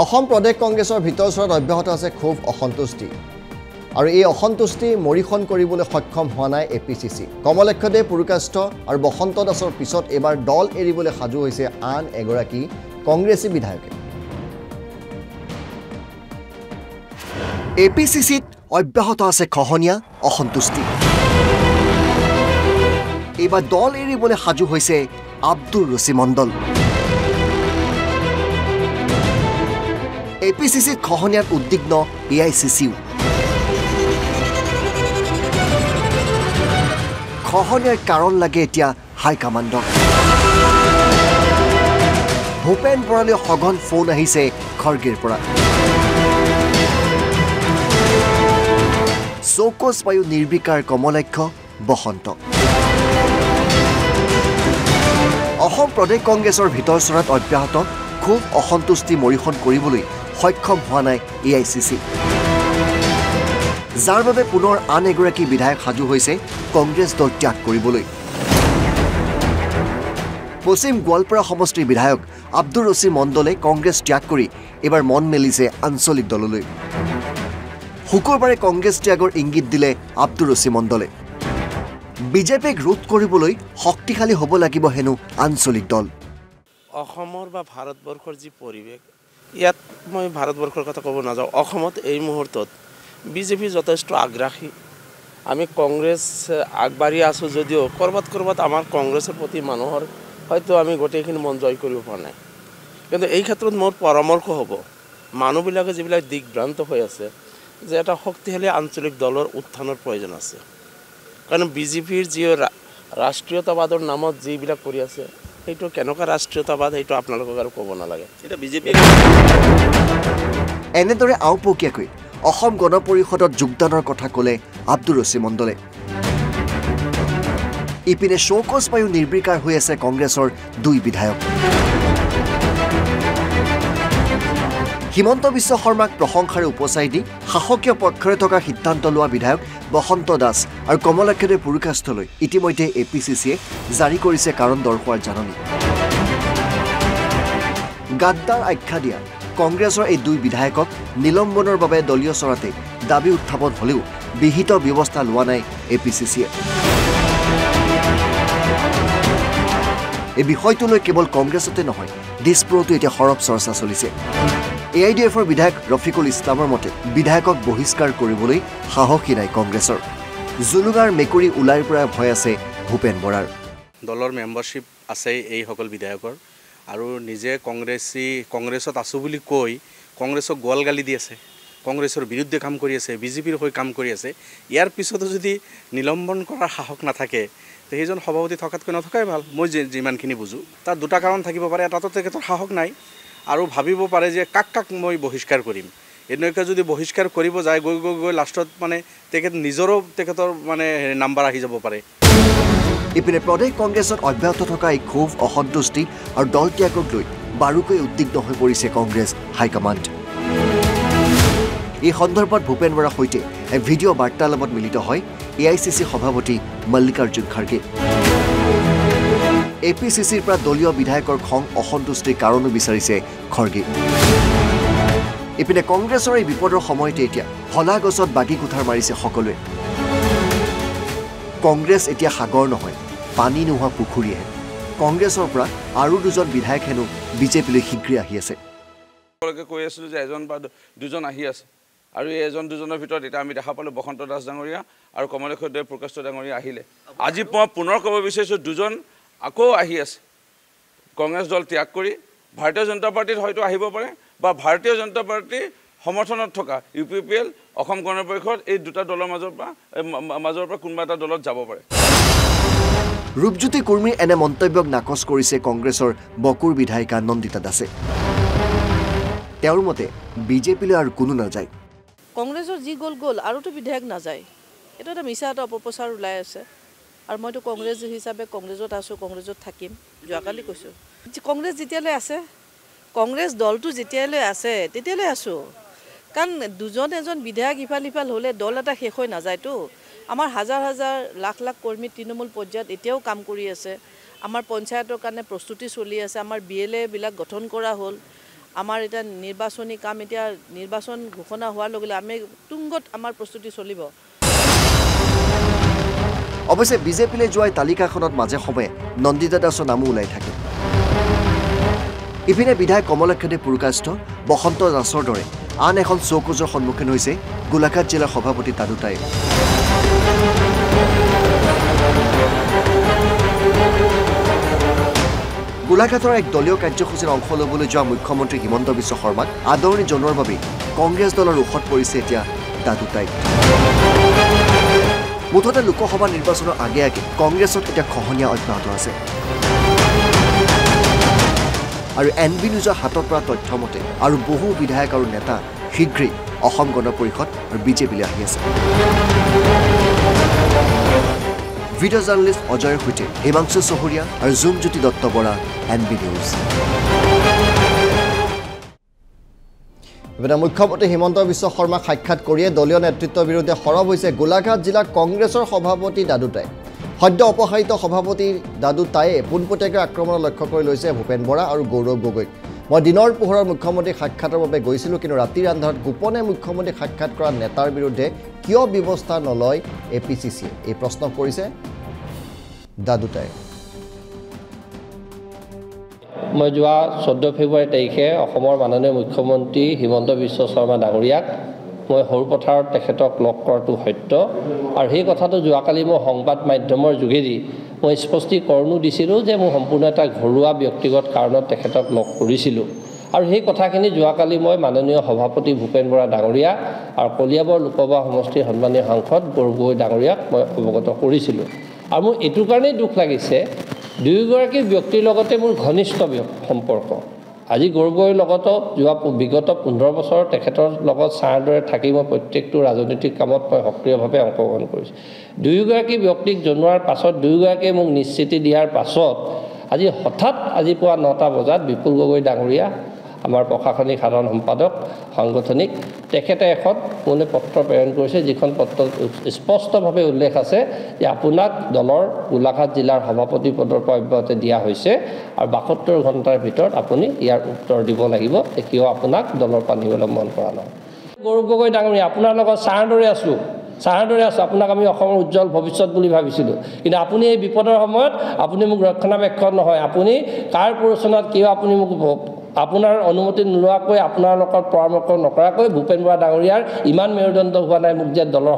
অসম প্ৰদেশ কংগ্ৰেছৰ ভিতৰচৰাত অব্যাহত আছে খুব অসন্তুষ্টি আৰু এই অসন্তুষ্টি মৰিখন কৰিবলৈ সক্ষম হোৱা নাই এপিচিচি কমলক্ষদে পুৰকাষ্ঠ আৰু বসন্ত দাসৰ পিছত এবাৰ দল এৰিবলৈ সাজু হৈছে আন এগৰাকী কংগ্ৰেছী বিধায়কে এপিচিচিত অব্যাহত আছে খহনীয়া অসন্তুষ্টি এবাৰ দল এৰিবলৈ সাজু হৈছে আব্দুৰ ৰছিদ মণ্ডল এপিচিচিত খহনীয়াত উদ্বিগ্ন এআইচিচিও খহনীয়াৰ কাৰণ লাগে এতিয়া হাইকমাণ্ডক ভূপেন বৰালৈ সঘন ফোন আহিছে খৰ্গেৰ পৰা চৌকছ বায়ু নিৰ্বিকাৰ কমলাক্ষ বসন্ত অসম প্ৰদেশ কংগ্ৰেছৰ ভিতৰচৰাত অব্যাহত খুব অসন্তুষ্টি মৰিখন কৰিবলৈ সক্ষম হোৱা নাই এআইচিচি যাৰ বাবে পুনৰ আন এগৰাকী বিধায়ক সাজু হৈছে কংগ্ৰেছ দল ত্যাগ কৰিবলৈ পশ্চিম গোৱালপাৰা সমষ্টিৰ বিধায়ক আব্দুৰ ৰছিদ মণ্ডলে কংগ্ৰেছ ত্যাগ কৰি এবাৰ মন মেলিছে আঞ্চলিক দললৈ শুকুৰবাৰে কংগ্ৰেছ ত্যাগৰ ইংগিত দিলে আব্দুৰ ৰছিদ মণ্ডলে বিজেপিক ৰোধ কৰিবলৈ শক্তিশালী হ'ব লাগিব হেনো আঞ্চলিক দল অসমৰ বা ভাৰতবৰ্ষৰ যি পৰিৱেশ ইয়াত মই ভাৰতবৰ্ষৰ কথা ক'ব নাযাওঁ অসমত এই মুহূৰ্তত বিজেপি যথেষ্ট আগ্ৰাসী আমি কংগ্ৰেছ আগবাঢ়ি আছোঁ যদিও ক'ৰবাত আমাৰ কংগ্ৰেছৰ প্ৰতি মানুহৰ হয়তো আমি গোটেইখিনি মন জয় কৰিব পৰা নাই কিন্তু এই ক্ষেত্ৰত মোৰ পৰামৰ্শ হ'ব মানুহবিলাকে যিবিলাক দিগভ্ৰান্ত হৈ আছে যে এটা শক্তিশালী আঞ্চলিক দলৰ উত্থানৰ প্ৰয়োজন আছে কাৰণ বিজেপিৰ যি ৰাষ্ট্ৰীয়তাবাদৰ নামত যিবিলাক কৰি আছে সেইটো কেনেকুৱা ৰাষ্ট্ৰীয়তাবাদ সেইটো আপোনালোকক আৰু ক'ব নালাগে এটা বিজেপি এনেদৰে আওপকীয়াকৈ অসম গণ পৰিষদত যোগদানৰ কথা ক'লে আব্দুৰ ৰছিদ মণ্ডলে ইপিনে চৌকছ বায়ু নিৰ্বিকাৰ হৈ আছে কংগ্ৰেছৰ দুই বিধায়ক হিমন্ত বিশ্ব শৰ্মাক প্ৰশংসাৰে উপচাই দি শাসকীয় পক্ষৰে থকা সিদ্ধান্ত লোৱা বিধায়ক বসন্ত দাস আৰু কমলাক্ষদে পুৰকাষ্ঠলৈ ইতিমধ্যে এপিচিচিয়ে জাৰি কৰিছে কাৰণ দৰ্শোৱাৰ জাননী গাদ্দাৰ আখ্যা দিয়া কংগ্ৰেছৰ এই দুই বিধায়কক নিলম্বনৰ বাবে দলীয় চৰাতে দাবী উত্থাপন হ'লেও বিহিত ব্যৱস্থা লোৱা নাই এপিচিচিয়ে এই বিষয়টোলৈ কেৱল কংগ্ৰেছতে নহয় দিছপুৰতো এতিয়া সৰব চৰ্চা চলিছে এআইডিএফৰ বিধায়ক ৰফিকুল ইছলামৰ মতে বিধায়কক বহিষ্কাৰ কৰিবলৈ সাহসী নাই কংগ্ৰেছৰ জুলুঙাৰ মেকুৰী ওলাই পৰা ভয় আছে ভূপেন বৰাৰ দলৰ মেম্বাৰশ্বিপ আছে এইসকল বিধায়কৰ আৰু নিজে কংগ্ৰেছত আছোঁ বুলি কৈ কংগ্ৰেছক গোৱালগালি দি আছে কংগ্ৰেছৰ বিৰুদ্ধে কাম কৰি আছে বিজেপিৰ হৈ কাম কৰি আছে ইয়াৰ পিছতো যদি নিলম্বন কৰাৰ সাহস নাথাকে সেইজন সভাপতি থকাতকৈ নথকাই ভাল মই যিমানখিনি বুজোঁ তাৰ দুটা কাৰণ থাকিব পাৰে এটাতো তেখেতৰ সাহস নাই আৰু ভাবিব পাৰে যে কাক মই বহিষ্কাৰ কৰিম এনেকৈ যদি বহিষ্কাৰ কৰিব যায় গৈ লাষ্টত মানে তেখেতৰ মানে নাম্বাৰ আহি যাব পাৰে ইপিনে প্ৰদেশ কংগ্ৰেছত অব্যাহত থকা এই ক্ষোভ অসন্তুষ্টি আৰু দল ত্যাগক লৈ বাৰুকৈ উদ্বিগ্ন হৈ পৰিছে কংগ্ৰেছ হাইকমাণ্ড এই সন্দৰ্ভত ভূপেন বৰাৰ সৈতে এক ভিডিঅ' বাৰ্তালাপত মিলিত হয় এআইচিচি সভাপতি মল্লিকাৰ্জুন খাৰ্গে এপিচিচিৰ পৰা দলীয় বিধায়কৰ খং অসন্তুষ্টিৰ কাৰণো বিচাৰিছে খৰ্গে ইপিনে কংগ্ৰেছৰ এই বিপদৰ সময়তে এতিয়া হলা গছত বাগি কুঠাৰ মাৰিছে সকলোৱে কংগ্ৰেছ এতিয়া সাগৰ নহয় পানী নোহোৱা পুখুৰীহে কংগ্ৰেছৰ পৰা আৰু দুজন বিধায়ক হেনো বিজেপিলৈ শীঘ্ৰে আহি আছে কৈ আছিলোঁ যে এজন বা দুজন আহি আছে আৰু এই এজন দুজনৰ ভিতৰত এতিয়া আমি দেখা পালোঁ বসন্ত দাস ডাঙৰীয়া আৰু কমলেশ্বৰ পুৰকাষ্ঠ ডাঙৰীয়া আহিলে আজি মই পুনৰ ক'ব বিচাৰিছোঁ দুজন আকৌ আহি আছে কংগ্ৰেছ দল ত্যাগ কৰি ভাৰতীয় জনতা পাৰ্টিত হয়তো আহিব পাৰে বা ভাৰতীয় জনতা পাৰ্টিৰ সমৰ্থনত থকা UPPL অসম গণ পৰিষদ এই দুটা দলৰ মাজৰ পৰা কোনোবা এটা দলত যাব পাৰে ৰূপজ্যোতি কুৰ্মীৰ এনে মন্তব্যক নাকচ কৰিছে কংগ্ৰেছৰ বকুৰ বিধায়িকা নন্দিতা দাসে তেওঁৰ মতে বিজেপিলৈ আৰু কোনো নাযায় কংগ্ৰেছৰ যি গ'ল আৰুতো বিধায়ক নাযায় এইটো এটা মিছা এটা অপপ্ৰচাৰ ওলাই আছে আৰু মইতো কংগ্ৰেছ হিচাপে কংগ্ৰেছত আছোঁ কংগ্ৰেছত থাকিম যোৱাকালি কৈছোঁ কংগ্ৰেছ যেতিয়ালৈ আছে কংগ্ৰেছ দলটো যেতিয়ালৈ আছে তেতিয়ালৈ আছোঁ কাৰণ এজন বিধায়ক ইফাল হ'লে দল এটা শেষ হৈ নাযায়তো আমাৰ হাজাৰ লাখ কৰ্মী তৃণমূল পৰ্যায়ত এতিয়াও কাম কৰি আছে আমাৰ পঞ্চায়তৰ কাৰণে প্ৰস্তুতি চলি আছে আমাৰ BLA বিলাক গঠন কৰা হ'ল আমাৰ এতিয়া নিৰ্বাচনী কাম এতিয়া নিৰ্বাচন ঘোষণা হোৱাৰ লগে লগে আমি তুংগত আমাৰ প্ৰস্তুতি চলিব অৱশ্যে বিজেপিলৈ যোৱা তালিকাখনত মাজে সময়ে নন্দিতা দাসৰ নামো ওলাই থাকে ইপিনে বিধায়ক কমলাক্ষী পুৰকাষ্ঠ বসন্ত দাসৰ দৰে আন এখন চৌকুজৰ সন্মুখীন হৈছে গোলাঘাট জিলাৰ সভাপতি দাদু তায়েব গোলাঘাটৰ এক দলীয় কাৰ্যসূচীৰ অংশ ল'বলৈ যোৱা মুখ্যমন্ত্ৰী হিমন্ত বিশ্ব শৰ্মাক আদৰণি জনোৱাৰ বাবে কংগ্ৰেছ দলৰ ৰোষত পৰিছে এতিয়া দাদু তায়েব মুঠতে লোকসভা নিৰ্বাচনৰ আগে আগে কংগ্ৰেছত এতিয়া খহনীয়া অব্যাহত আছে আৰু NB নিউজৰ হাতত পৰা তথ্য মতে আৰু বহু বিধায়ক আৰু নেতা শীঘ্ৰেই অসম গণ পৰিষদ আৰু বিজেপিলৈ আহি আছে ভিডিঅ' জাৰ্নেলিষ্ট অজয়ৰ সৈতে হিমাংশু চহৰীয়া আৰু জুমজ্যোতি দত্ত বৰা NB নিউজ ইপিনে মুখ্যমন্ত্ৰী হিমন্ত বিশ্ব শৰ্মাক সাক্ষাৎ কৰিয়ে দলীয় নেতৃত্বৰ বিৰুদ্ধে সৰব হৈছে গোলাঘাট জিলা কংগ্ৰেছৰ সভাপতি দাদু তায়েব সদ্য অপসাৰিত সভাপতি দাদু তায়েব পোনপটীয়াকৈ আক্ৰমণৰ লক্ষ্য কৰি লৈছে ভূপেন বৰা আৰু গৌৰৱ গগৈক মই দিনৰ পোহৰৰ মুখ্যমন্ত্ৰীক সাক্ষাতৰ বাবে গৈছিলোঁ কিন্তু ৰাতিৰ আন্ধাৰত গোপনে মুখ্যমন্ত্ৰীক সাক্ষাৎ কৰা নেতাৰ বিৰুদ্ধে কিয় ব্যৱস্থা নলয় APCC এই প্ৰশ্ন কৰিছে দাদু তায়েব মই যোৱা 14 ফেব্ৰুৱাৰী তাৰিখে অসমৰ মাননীয় মুখ্যমন্ত্ৰী হিমন্ত বিশ্ব শৰ্মা ডাঙৰীয়াক মই সৰুপথাৰত তেখেতক লগ কৰাটো সত্য আৰু সেই কথাটো যোৱাকালি মই সংবাদ মাধ্যমৰ যোগেদি মই স্পষ্টীকৰণো দিছিলোঁ যে মই সম্পূৰ্ণ এটা ঘৰুৱা ব্যক্তিগত কাৰণত তেখেতক লগ কৰিছিলোঁ আৰু সেই কথাখিনি যোৱাকালি মই মাননীয় সভাপতি ভূপেন বৰা ডাঙৰীয়া আৰু কলিয়াবৰ লোকসভা সমষ্টিৰ সন্মানীয় সাংসদ গৌৰৱ গগৈ ডাঙৰীয়াক মই অৱগত কৰিছিলোঁ আৰু মোৰ এইটো কাৰণেই দুখ লাগিছে দুয়োগৰাকী ব্যক্তিৰ লগতে মোৰ ঘনিষ্ঠ সম্পৰ্ক আজি গৌৰৱ গগৈৰ লগত যোৱা বিগত 15 বছৰ তেখেতৰ লগত ছাৰ দৰে থাকি মই প্ৰত্যেকটো ৰাজনৈতিক কামত মই সক্ৰিয়ভাৱে অংশগ্ৰহণ কৰিছোঁ দুয়োগৰাকী ব্যক্তিক জনোৱাৰ পাছত দুয়োগৰাকীয়ে মোক নিশ্চিতি দিয়াৰ পাছত আজি হঠাৎ আজি পুৱা 9টা বজাত বিপুল গগৈ ডাঙৰীয়া আমাৰ প্ৰশাসনিক সাধাৰণ সম্পাদক সাংগঠনিক তেখেতে এখন মোলৈ পত্ৰ প্ৰেৰণ কৰিছে যিখন পত্ৰত স্পষ্টভাৱে উল্লেখ আছে যে আপোনাক দলৰ গোলাঘাট জিলাৰ সভাপতি পদৰ পৰা অব্যাহতি দিয়া হৈছে আৰু 72 ঘণ্টাৰ ভিতৰত আপুনি ইয়াৰ উত্তৰ দিব লাগিব যে কিয় আপোনাক দলৰ পৰা নিলম্বন কৰা নহয় গৌৰৱ গগৈ ডাঙৰীয়া আপোনাৰ লগত ছাৰ দৰে আছোঁ আপোনাক আমি অসমৰ উজ্জ্বল ভৱিষ্যত বুলি ভাবিছিলোঁ কিন্তু আপুনি এই বিপদৰ সময়ত আপুনি মোক ৰক্ষণাবেক্ষণ নহয় আপুনি কাৰ প্ৰৰোচনাত কিয় আপুনি মোক আপোনাৰ অনুমতি নোলোৱাকৈ আপোনাৰ লগত পৰামৰ্শ নকৰাকৈ ভূপেন বৰা ডাঙৰীয়াৰ ইমান মেৰুদণ্ড হোৱা নাই মোক যে দলৰ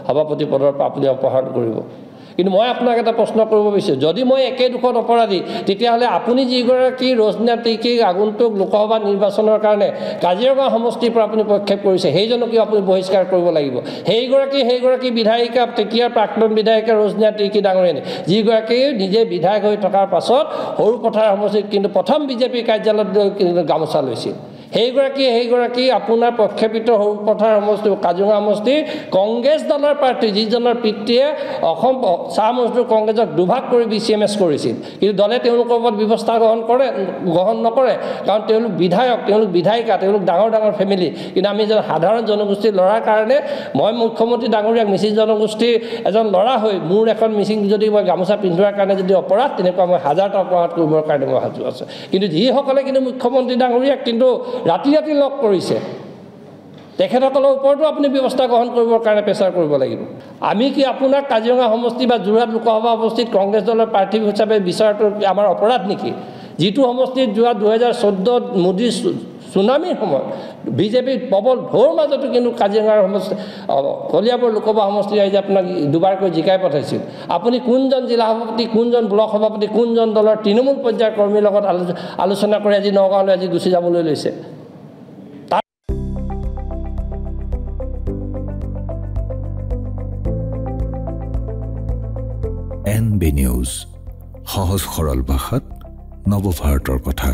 সভাপতি পদৰ পৰা আপুনি অপসাৰণ কৰিব কিন্তু মই আপোনাক এটা প্ৰশ্ন কৰিব বিচাৰিছোঁ যদি মই একে দুখত অপৰাধী তেতিয়াহ'লে আপুনি যিগৰাকী ৰজনীয়া তিৰ্কীক আগন্তুক লোকসভা নিৰ্বাচনৰ কাৰণে কাজিৰঙা সমষ্টিৰ পৰা আপুনি প্ৰক্ষেপ কৰিছে সেইজনক আপুনি বহিষ্কাৰ কৰিব লাগিব সেইগৰাকী বিধায়িকা তেতিয়াৰ প্ৰাক্তন বিধায়িকা ৰজনীয়া তিৰ্কী ডাঙৰীয়ানী যিগৰাকী নিজে বিধায়ক হৈ থকাৰ পাছত সৰুপথাৰ সমষ্টিত কিন্তু প্ৰথম বিজেপি কাৰ্যালয়ত গামোচা লৈছিল সেইগৰাকী আপোনাৰ প্ৰক্ষেপিত সৰুপথাৰ সমষ্টি কাজিৰঙা সমষ্টি কংগ্ৰেছ দলৰ প্ৰাৰ্থী যিজনৰ পিতৃয়ে অসম চাহ মজদুৰ কংগ্ৰেছক দুভাগ কৰি BCMS কৰিছিল কিন্তু দলে তেওঁলোকৰ ওপৰত ব্যৱস্থা গ্ৰহণ নকৰে কাৰণ তেওঁলোক বিধায়ক তেওঁলোক বিধায়িকা তেওঁলোক ডাঙৰ ফেমিলি কিন্তু আমি এজন সাধাৰণ জনগোষ্ঠীৰ ল'ৰাৰ কাৰণে মই মুখ্যমন্ত্ৰী ডাঙৰীয়াক মিচিং জনগোষ্ঠীৰ এজন ল'ৰা হৈ মোৰ এখন মিচিং যদি মই গামোচা পিন্ধোৱাৰ কাৰণে যদি অপৰাধ তেনেকুৱা মই হাজাৰটা অপৰাধ কৰিবৰ কাৰণে মই সাজু আছে কিন্তু যিসকলে কিন্তু মুখ্যমন্ত্ৰী ডাঙৰীয়াক কিন্তু ৰাতি লগ কৰিছে তেখেতসকলৰ ওপৰতো আপুনি ব্যৱস্থা গ্ৰহণ কৰিবৰ কাৰণে প্ৰেচাৰ কৰিব লাগিব আমি কি আপোনাক কাজিৰঙা সমষ্টি বা যোৰহাট লোকসভা সমষ্টিত কংগ্ৰেছ দলৰ প্ৰাৰ্থী হিচাপে বিচাৰটো আমাৰ অপৰাধ নেকি যিটো সমষ্টিত যোৱা 2014 মোদী সুনামিৰ সময়ত বিজেপিৰ প্ৰবল ঢৌৰ মাজতো কিন্তু কাজিৰঙাৰ সমষ্টি কলিয়াবৰ লোকসভা সমষ্টি ৰাইজে আপোনাক দুবাৰকৈ জিকাই পঠাইছিল আপুনি কোনজন জিলা সভাপতি কোনজন ব্লক সভাপতি কোনজন দলৰ তৃণমূল পৰ্যায়ৰ কৰ্মীৰ লগত আলোচনা কৰি আজি নগাঁৱলৈ আজি গুচি যাবলৈ লৈছে NB নিউজ সহজ সৰল ভাষাত নৱভাৰতৰ কথা